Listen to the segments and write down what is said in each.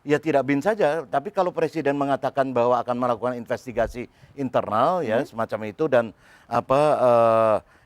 ya tidak bin saja, tapi kalau presiden mengatakan bahwa akan melakukan investigasi internal ya semacam itu dan apa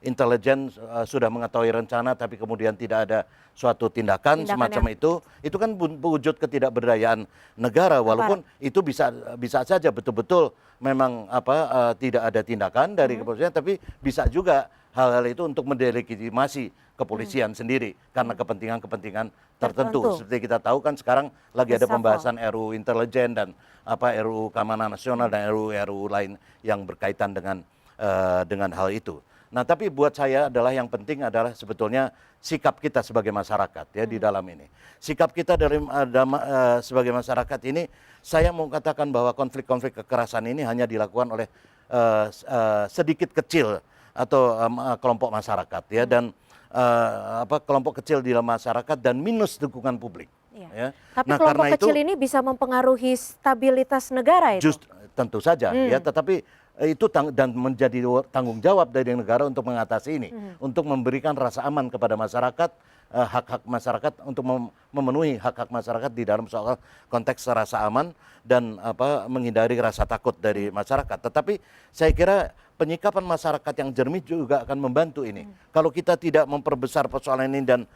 intelijen sudah mengetahui rencana tapi kemudian tidak ada suatu tindakan semacam itu kan wujud ketidakberdayaan negara walaupun itu bisa saja betul-betul memang apa tidak ada tindakan dari kepolisian tapi bisa juga hal-hal itu untuk mendelegitimasi kepolisian sendiri karena kepentingan-kepentingan tertentu. Seperti kita tahu kan sekarang lagi ada pembahasan RUU intelijen dan apa RUU keamanan nasional dan RUU lain yang berkaitan dengan hal itu. Nah, tapi buat saya adalah yang penting adalah sebetulnya sikap kita sebagai masyarakat ya di dalam ini. Sikap kita dari sebagai masyarakat ini saya mau katakan bahwa konflik-konflik kekerasan ini hanya dilakukan oleh sedikit kecil atau kelompok masyarakat ya dan kelompok kecil di dalam masyarakat dan minus dukungan publik. Ya. Tapi kelompok kecil ini bisa mempengaruhi stabilitas negara itu? Tentu saja ya, tetapi itu dan menjadi tanggung jawab dari negara untuk mengatasi ini, untuk memberikan rasa aman kepada masyarakat, hak-hak masyarakat untuk memenuhi hak-hak masyarakat di dalam soal konteks rasa aman dan menghindari rasa takut dari masyarakat. Tetapi saya kira penyikapan masyarakat yang jernih juga akan membantu ini. Kalau kita tidak memperbesar persoalan ini dan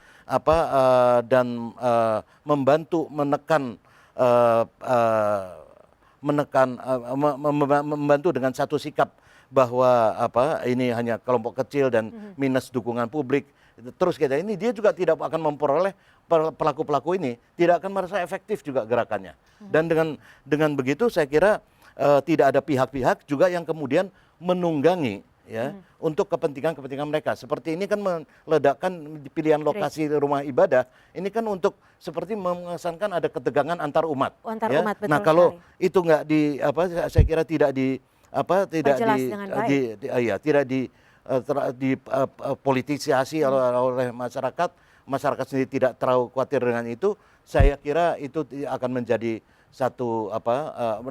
membantu membantu dengan satu sikap bahwa ini hanya kelompok kecil dan minus dukungan publik. Terus kita ini dia juga tidak akan memperoleh pelaku-pelaku ini tidak akan merasa efektif juga gerakannya. Dan dengan begitu saya kira tidak ada pihak-pihak juga yang kemudian menunggangi ya untuk kepentingan-kepentingan mereka. Seperti ini kan meledakkan pilihan lokasi rumah ibadah. Ini kan untuk seperti mengesankan ada ketegangan antar umat. Antar ya. umat, betul nah kalau sekali. itu nggak saya kira tidak dipolitisasi oleh masyarakat. Masyarakat sendiri tidak terlalu khawatir dengan itu. Saya kira itu akan menjadi satu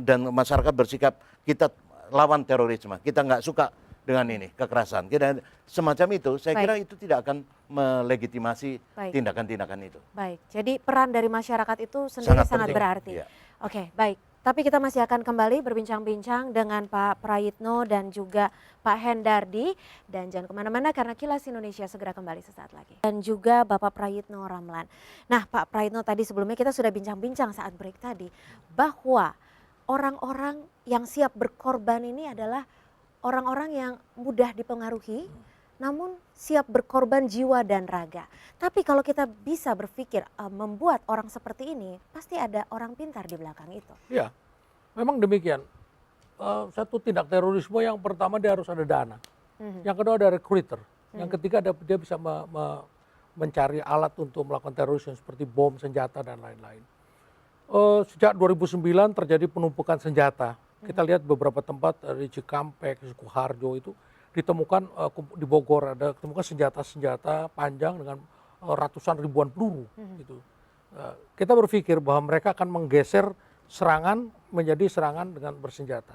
dan masyarakat bersikap kita lawan terorisme. Kita nggak suka dengan ini kekerasan. Kita semacam itu. Saya kira itu tidak akan melegitimasi tindakan-tindakan itu. Baik. Jadi peran dari masyarakat itu sendiri sangat berarti. Ya. Oke, baik. Tapi kita masih akan kembali berbincang-bincang dengan Pak Prayitno dan juga Pak Hendardi. Dan jangan kemana-mana karena Kilas Indonesia segera kembali sesaat lagi. Dan juga Bapak Prayitno Ramlan. Nah Pak Prayitno tadi sebelumnya kita sudah bincang-bincang saat break tadi. Bahwa orang-orang yang siap berkorban ini adalah orang-orang yang mudah dipengaruhi. Namun siap berkorban jiwa dan raga. Tapi kalau kita bisa berpikir membuat orang seperti ini, pasti ada orang pintar di belakang itu. Iya, memang demikian. Satu tindak terorisme yang pertama dia harus ada dana. Yang kedua ada recruiter. Yang ketiga dia bisa mencari alat untuk melakukan terorisme seperti bom, senjata dan lain-lain. Sejak 2009 terjadi penumpukan senjata. Kita lihat beberapa tempat di Cikampek, Sukoharjo itu ditemukan di Bogor ada ditemukan senjata-senjata panjang dengan ratusan ribuan peluru gitu. Kita berpikir bahwa mereka akan menggeser serangan menjadi serangan dengan bersenjata.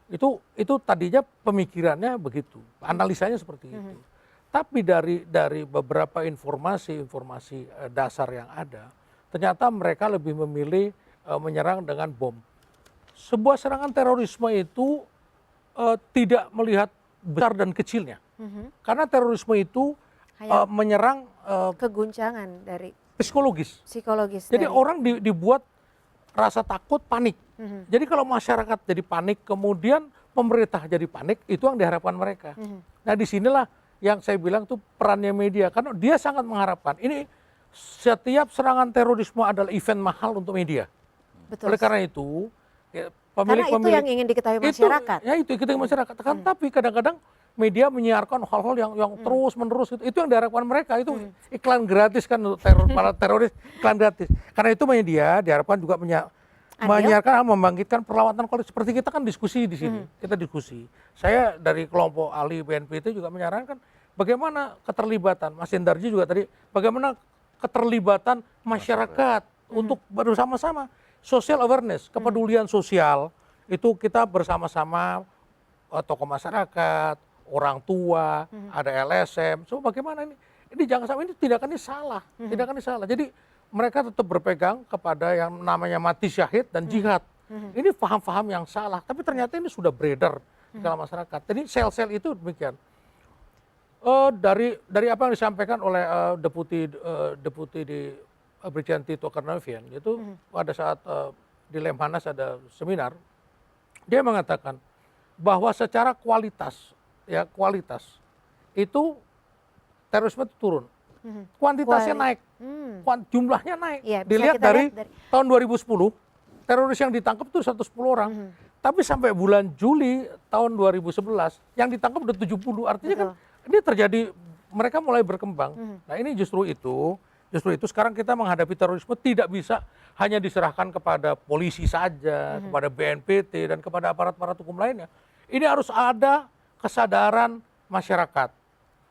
Itu tadinya pemikirannya begitu, analisanya seperti itu. Tapi dari beberapa informasi dasar yang ada, ternyata mereka lebih memilih menyerang dengan bom. Sebuah serangan terorisme itu tidak melihat besar dan kecilnya, karena terorisme itu menyerang keguncangan dari psikologis. Jadi orang dibuat rasa takut, panik. Jadi kalau masyarakat jadi panik, kemudian pemerintah jadi panik, itu yang diharapkan mereka. Nah disinilah yang saya bilang tuh perannya media, karena dia sangat mengharapkan ini setiap serangan terorisme adalah event mahal untuk media. Betul. Oleh karena itu karena itu yang ingin diketahui masyarakat. Itu diketahui masyarakat. Kan tapi kadang-kadang media menyiarkan hal-hal yang terus-menerus itu yang diharapkan mereka itu iklan gratis kan para teroris iklan gratis. Karena itu media diharapkan juga menyiarkan membangkitkan perlawanan kolektif seperti kita kan diskusi di sini. Kita diskusi. Saya dari kelompok ahli BNPT juga menyarankan bagaimana keterlibatan Mas Hendardi juga tadi bagaimana keterlibatan masyarakat untuk bersama-sama. Social awareness, kepedulian sosial itu kita bersama-sama tokoh masyarakat, orang tua, ada LSM. So bagaimana ini jangan sampai ini tindakannya salah, tindakannya salah. Jadi mereka tetap berpegang kepada yang namanya mati syahid dan jihad. Ini paham-paham yang salah, tapi ternyata ini sudah beredar di dalam masyarakat. Jadi sel-sel itu demikian. Dari apa yang disampaikan oleh deputi di Brigjen Tito Karnavian, itu pada saat di Lemhanas ada seminar, dia mengatakan bahwa secara kualitas itu terorisme itu turun, kuantitasnya naik, jumlahnya naik. Iya, bisa Dilihat kita dari lihat dari- tahun 2010 teroris yang ditangkap itu 110 orang, tapi sampai bulan Juli tahun 2011 yang ditangkap udah 70, artinya kan ini terjadi, mereka mulai berkembang. Nah ini justru itu sekarang kita menghadapi terorisme tidak bisa hanya diserahkan kepada polisi saja, kepada BNPT dan kepada aparat-aparat hukum lainnya. Ini harus ada kesadaran masyarakat.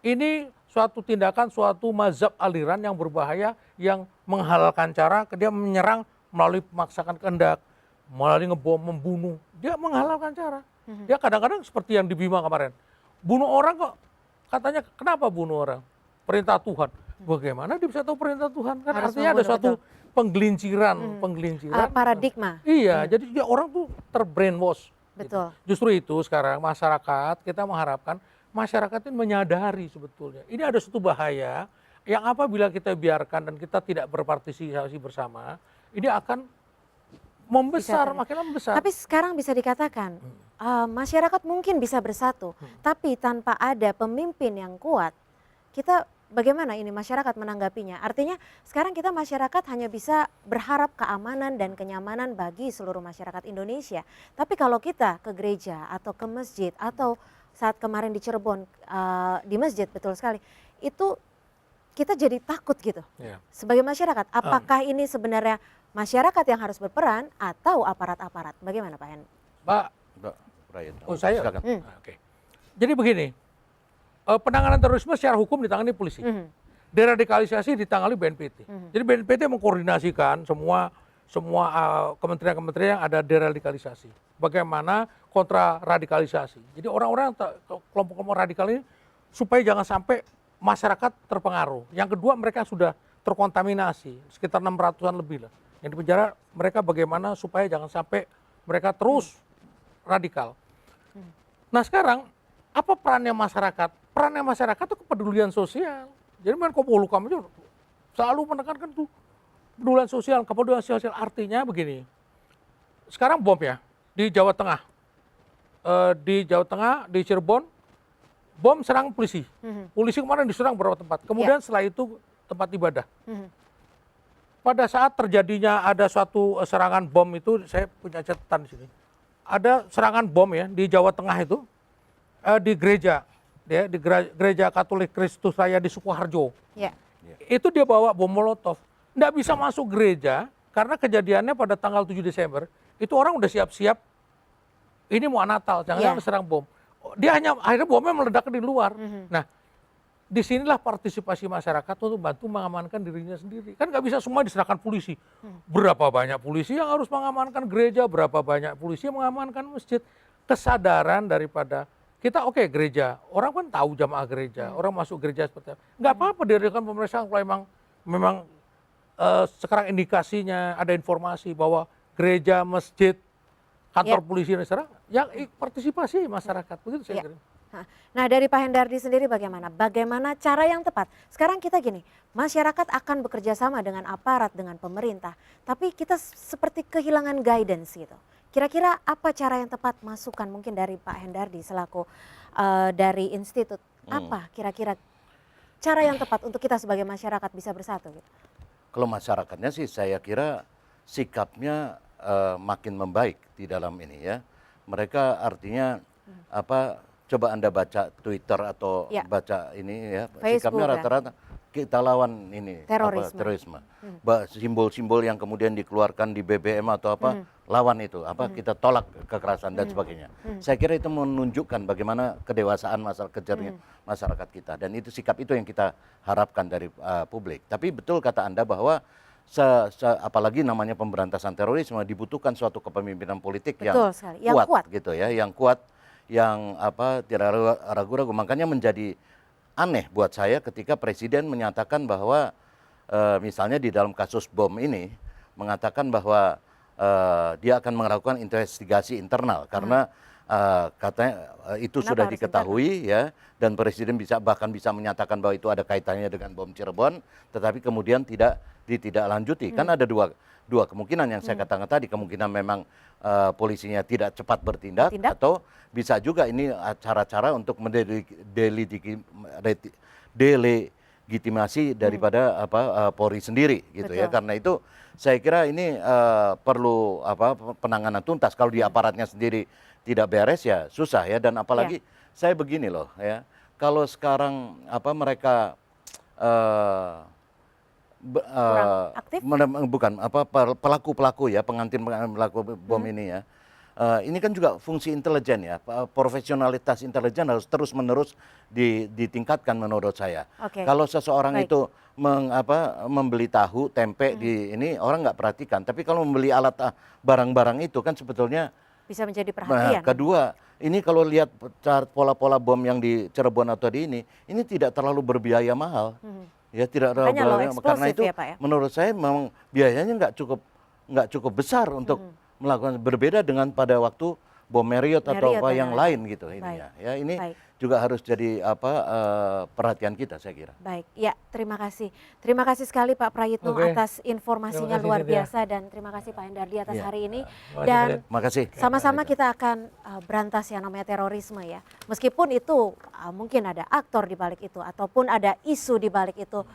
Ini suatu tindakan, suatu mazhab aliran yang berbahaya, yang menghalalkan cara, dia menyerang melalui memaksakan kehendak, melalui ngebom, membunuh. Dia menghalalkan cara. Dia kadang-kadang seperti yang di Bima kemarin. Bunuh orang kok, katanya kenapa bunuh orang? Perintah Tuhan. Bagaimana dia bisa tahu perintah Tuhan? Kan Harus artinya ada membunuh, suatu betul. penggelinciran. Paradigma. Iya, jadi dia orang tuh terbrainwash. Betul. Justru itu sekarang masyarakat, kita mengharapkan masyarakat ini menyadari sebetulnya. Ini ada suatu bahaya yang apabila kita biarkan dan kita tidak berpartisipasi bersama, ini akan membesar, makin membesar. Tapi sekarang bisa dikatakan masyarakat mungkin bisa bersatu, tapi tanpa ada pemimpin yang kuat, kita bagaimana ini masyarakat menanggapinya? Artinya sekarang kita masyarakat hanya bisa berharap keamanan dan kenyamanan bagi seluruh masyarakat Indonesia. Tapi kalau kita ke gereja atau ke masjid atau saat kemarin di Cirebon di masjid, betul sekali, itu kita jadi takut gitu. Ya. Sebagai masyarakat, apakah ini sebenarnya masyarakat yang harus berperan atau aparat-aparat? Bagaimana Pak Hen? Pak, Prayitno. oh saya? Silakan. Oke. Jadi begini, penanganan terorisme secara hukum ditangani polisi. Deradikalisasi ditangani BNPT. Jadi BNPT mengkoordinasikan semua kementerian-kementerian yang ada deradikalisasi. Bagaimana kontra radikalisasi. Jadi orang-orang kelompok-kelompok radikal ini supaya jangan sampai masyarakat terpengaruh. Yang kedua, mereka sudah terkontaminasi, sekitar 600-an lebih lah. Yang di penjara, mereka bagaimana supaya jangan sampai mereka terus radikal. Nah sekarang, apa perannya masyarakat? Perannya masyarakat itu kepedulian sosial. Jadi Menko Polhukam itu selalu menekankan tuh kepedulian sosial. Kepedulian sosial artinya begini. Sekarang bom ya di Jawa Tengah, di Cirebon, bom serang polisi. Polisi kemarin diserang beberapa tempat. Kemudian setelah itu tempat ibadah. Pada saat terjadinya ada suatu serangan bom itu, saya punya catatan di sini. Ada serangan bom ya di Jawa Tengah itu, di gereja, ya, di gereja Katolik Kristus Raya di Sukoharjo. Ya. Itu dia bawa bom molotov. Nggak bisa masuk gereja karena kejadiannya pada tanggal 7 Desember. Itu orang udah siap-siap, ini mau Natal, jangan serang bom. Dia akhirnya bomnya meledak di luar. Nah, disinilah partisipasi masyarakat untuk bantu mengamankan dirinya sendiri. Kan nggak bisa semua diserahkan polisi. Berapa banyak polisi yang harus mengamankan gereja, berapa banyak polisi yang mengamankan masjid. Kesadaran daripada kita, oke, gereja, orang kan tahu jamaah gereja, orang masuk gereja seperti apa. Nggak apa-apa diadakan pemeriksaan kalau memang sekarang indikasinya ada informasi bahwa gereja, masjid, kantor polisi yang diserang, yang partisipasi masyarakat, begitu saya kira. Nah dari Pak Hendardi sendiri bagaimana? Bagaimana cara yang tepat? Sekarang kita gini, masyarakat akan bekerja sama dengan aparat, dengan pemerintah. Tapi kita seperti kehilangan guidance gitu. Kira-kira apa cara yang tepat, masukan mungkin dari Pak Hendardi selaku dari institut. Apa kira-kira cara yang tepat untuk kita sebagai masyarakat bisa bersatu gitu? Kalau masyarakatnya sih saya kira sikapnya makin membaik di dalam ini ya. Mereka artinya coba Anda baca Twitter atau baca ini ya, Facebook, sikapnya rata-rata kita lawan ini terorisme. Simbol-simbol yang kemudian dikeluarkan di BBM atau lawan itu, kita tolak kekerasan dan sebagainya. Saya kira itu menunjukkan bagaimana kedewasaan kejarnya masyarakat kita, dan itu sikap itu yang kita harapkan dari publik. Tapi betul kata Anda bahwa apalagi namanya pemberantasan terorisme dibutuhkan suatu kepemimpinan politik yang kuat gitu ya, yang kuat, yang tidak ragu-ragu. Makanya menjadi aneh buat saya ketika Presiden menyatakan bahwa misalnya di dalam kasus bom ini mengatakan bahwa dia akan melakukan investigasi internal karena katanya itu Kenapa sudah harus diketahui ya, dan presiden bahkan bisa menyatakan bahwa itu ada kaitannya dengan bom Cirebon, tetapi kemudian tidak ditindaklanjuti. Kan ada dua kemungkinan yang saya katakan tadi, kemungkinan memang polisinya tidak cepat bertindak, atau bisa juga ini cara-cara untuk delegitimasi daripada Polri sendiri gitu ya. Karena itu saya kira ini perlu penanganan tuntas. Kalau di aparatnya sendiri tidak beres ya susah ya, dan apalagi saya begini loh ya. Kalau sekarang mereka aktif? bukan pelaku-pelaku ya, pengantin pelaku bom ini ya. Ini kan juga fungsi intelijen ya, profesionalitas intelijen harus terus-menerus ditingkatkan menurut saya. Kalau seseorang itu membeli tahu, tempe di ini orang nggak perhatikan, tapi kalau membeli alat barang-barang itu kan sebetulnya bisa menjadi perhatian. Kedua, ini kalau lihat pola-pola bom yang di Cirebon atau di ini tidak terlalu berbiaya mahal. Ya tidak terlalu berbiaya, karena itu ya, Pak, ya? menurut saya memang biayanya nggak cukup besar untuk melakukan, berbeda dengan pada waktu bom Marriott atau yang lain gitu ininya. Ya ini juga harus jadi perhatian kita saya kira. Baik, ya terima kasih. Terima kasih sekali Pak Prayitno atas informasinya luar biasa, dan terima kasih Pak Hendardi atas hari ini. Dan sama-sama kita akan berantas yang namanya terorisme ya. Meskipun itu mungkin ada aktor di balik itu ataupun ada isu di balik itu.